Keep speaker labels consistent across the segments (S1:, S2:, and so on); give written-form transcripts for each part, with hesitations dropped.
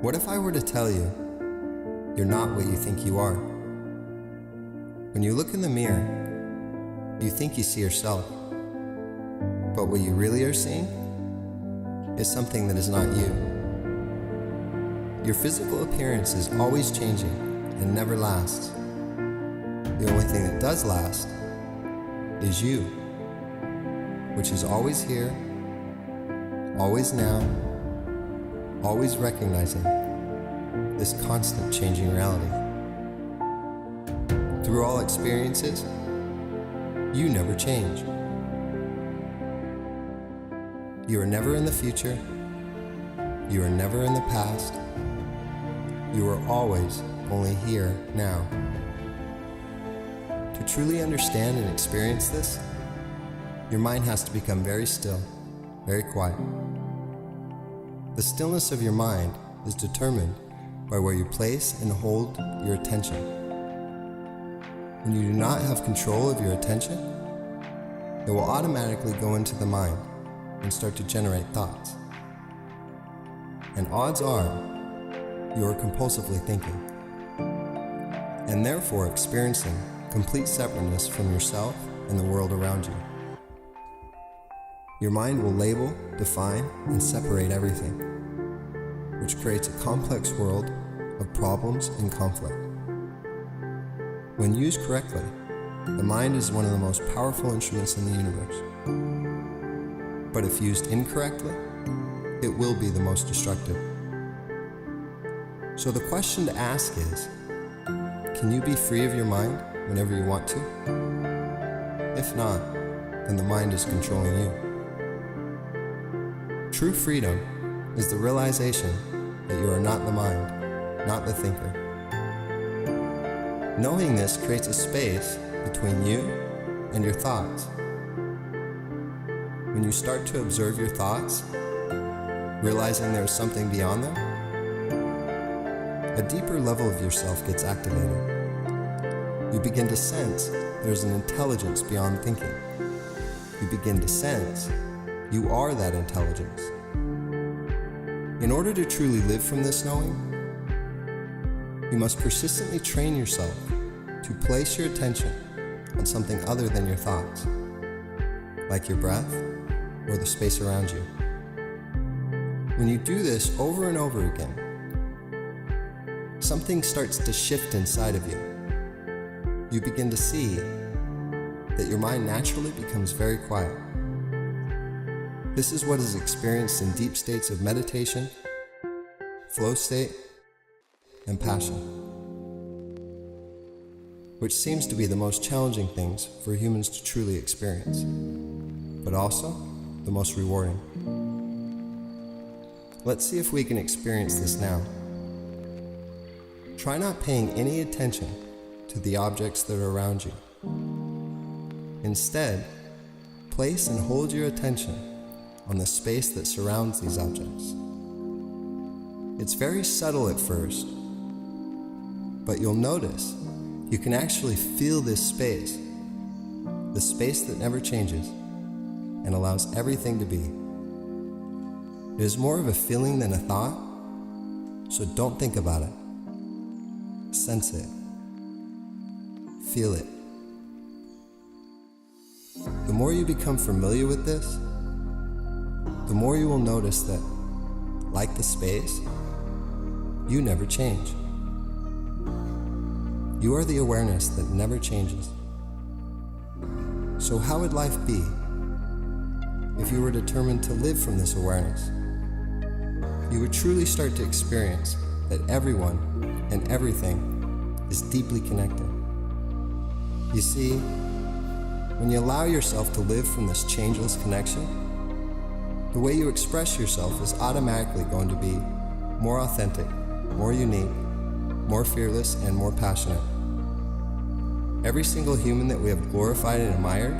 S1: What if I were to tell you, you're not what you think you are? When you look in the mirror, you think you see yourself. But what you really are seeing is something that is not you. Your physical appearance is always changing and never lasts. The only thing that does last is you, which is always here, always now, always recognizing this constant changing reality. Through all experiences, you never change. You are never in the future. You are never in the past. You are always only here now. To truly understand and experience this, your mind has to become very still, very quiet. The stillness of your mind is determined by where you place and hold your attention. When you do not have control of your attention, it will automatically go into the mind and start to generate thoughts. And odds are, you are compulsively thinking, and therefore experiencing complete separateness from yourself and the world around you. Your mind will label, define, and separate everything, which creates a complex world of problems and conflict. When used correctly, the mind is one of the most powerful instruments in the universe. But if used incorrectly, it will be the most destructive. So the question to ask is, can you be free of your mind whenever you want to? If not, then the mind is controlling you. True freedom is the realization that you are not the mind, not the thinker. Knowing this creates a space between you and your thoughts. When you start to observe your thoughts, realizing there is something beyond them, a deeper level of yourself gets activated. You begin to sense there's an intelligence beyond thinking. You begin to sense you are that intelligence. In order to truly live from this knowing, you must persistently train yourself to place your attention on something other than your thoughts, like your breath or the space around you. When you do this over and over again, something starts to shift inside of you. You begin to see that your mind naturally becomes very quiet. This is what is experienced in deep states of meditation, flow state, and passion, which seems to be the most challenging things for humans to truly experience, but also the most rewarding. Let's see if we can experience this now. Try not paying any attention to the objects that are around you. Instead, place and hold your attention on the space that surrounds these objects. It's very subtle at first, but you'll notice you can actually feel this space, the space that never changes and allows everything to be. It is more of a feeling than a thought, so don't think about it. Sense it. Feel it. The more you become familiar with this, the more you will notice that, like the space, you never change. You are the awareness that never changes. So how would life be if you were determined to live from this awareness? You would truly start to experience that everyone and everything is deeply connected. You see, when you allow yourself to live from this changeless connection, the way you express yourself is automatically going to be more authentic, more unique, more fearless, and more passionate. Every single human that we have glorified and admired,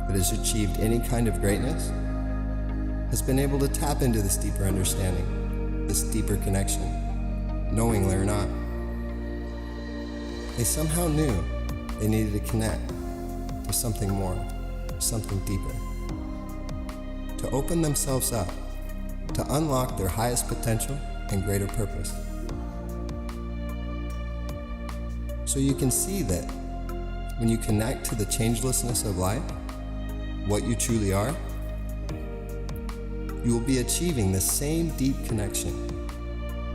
S1: that has achieved any kind of greatness, has been able to tap into this deeper understanding, this deeper connection, knowingly or not. They somehow knew they needed to connect to something more, something deeper, to open themselves up, to unlock their highest potential and greater purpose. So you can see that when you connect to the changelessness of life, what you truly are, you will be achieving the same deep connection,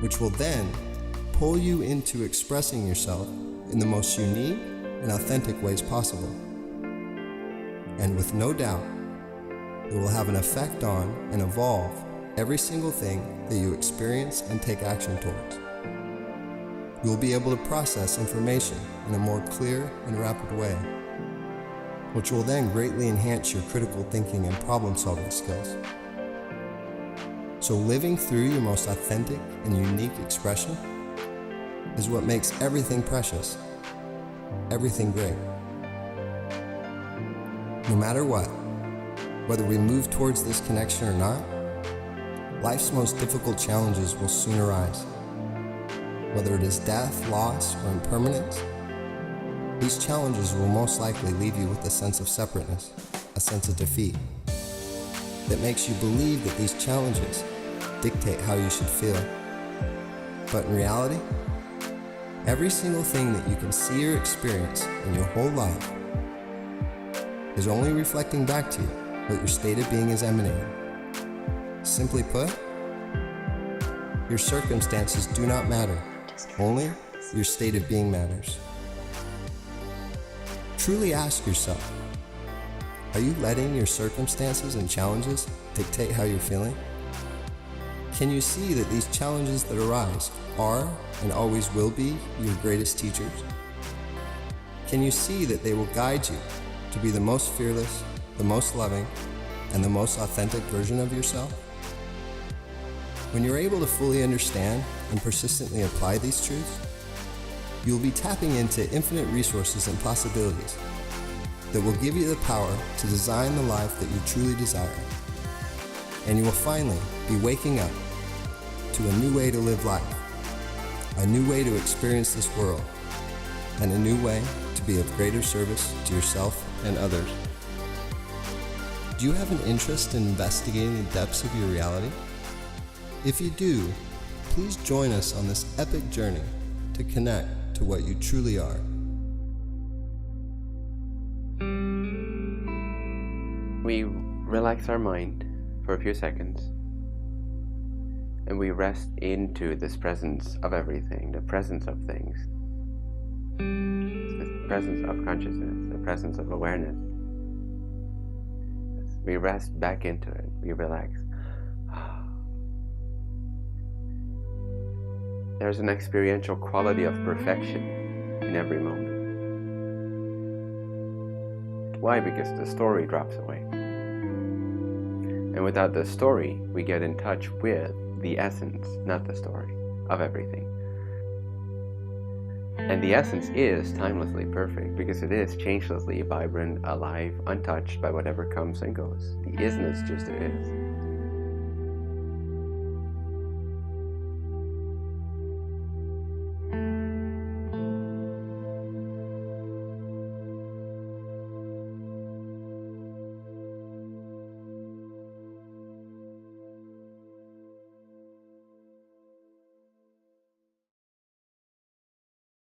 S1: which will then pull you into expressing yourself in the most unique and authentic ways possible. And with no doubt, it will have an effect on and evolve every single thing that you experience and take action towards. You will be able to process information in a more clear and rapid way, which will then greatly enhance your critical thinking and problem-solving skills. So living through your most authentic and unique expression is what makes everything precious, everything great. No matter what, whether we move towards this connection or not, life's most difficult challenges will soon arise. Whether it is death, loss, or impermanence, these challenges will most likely leave you with a sense of separateness, a sense of defeat, that makes you believe that these challenges dictate how you should feel. But in reality, every single thing that you can see or experience in your whole life is only reflecting back to you what your state of being is emanating. Simply put, your circumstances do not matter. Only your state of being matters. Truly ask yourself, are you letting your circumstances and challenges dictate how you're feeling? Can you see that these challenges that arise are and always will be your greatest teachers? Can you see that they will guide you to be the most fearless, the most loving, and the most authentic version of yourself? When you're able to fully understand and persistently apply these truths, you will be tapping into infinite resources and possibilities that will give you the power to design the life that you truly desire. And you will finally be waking up to a new way to live life, a new way to experience this world, and a new way to be of greater service to yourself and others. Do you have an interest in investigating the depths of your reality? If you do, please join us on this epic journey to connect to what you truly are.
S2: We relax our mind for a few seconds, and we rest into this presence of everything, the presence of things, the presence of consciousness, the presence of awareness. We rest back into it, we relax. There's an experiential quality of perfection in every moment. Why? Because the story drops away. And without the story, we get in touch with the essence, not the story, of everything. And the essence is timelessly perfect because it is changelessly vibrant, alive, untouched by whatever comes and goes. The isness just is.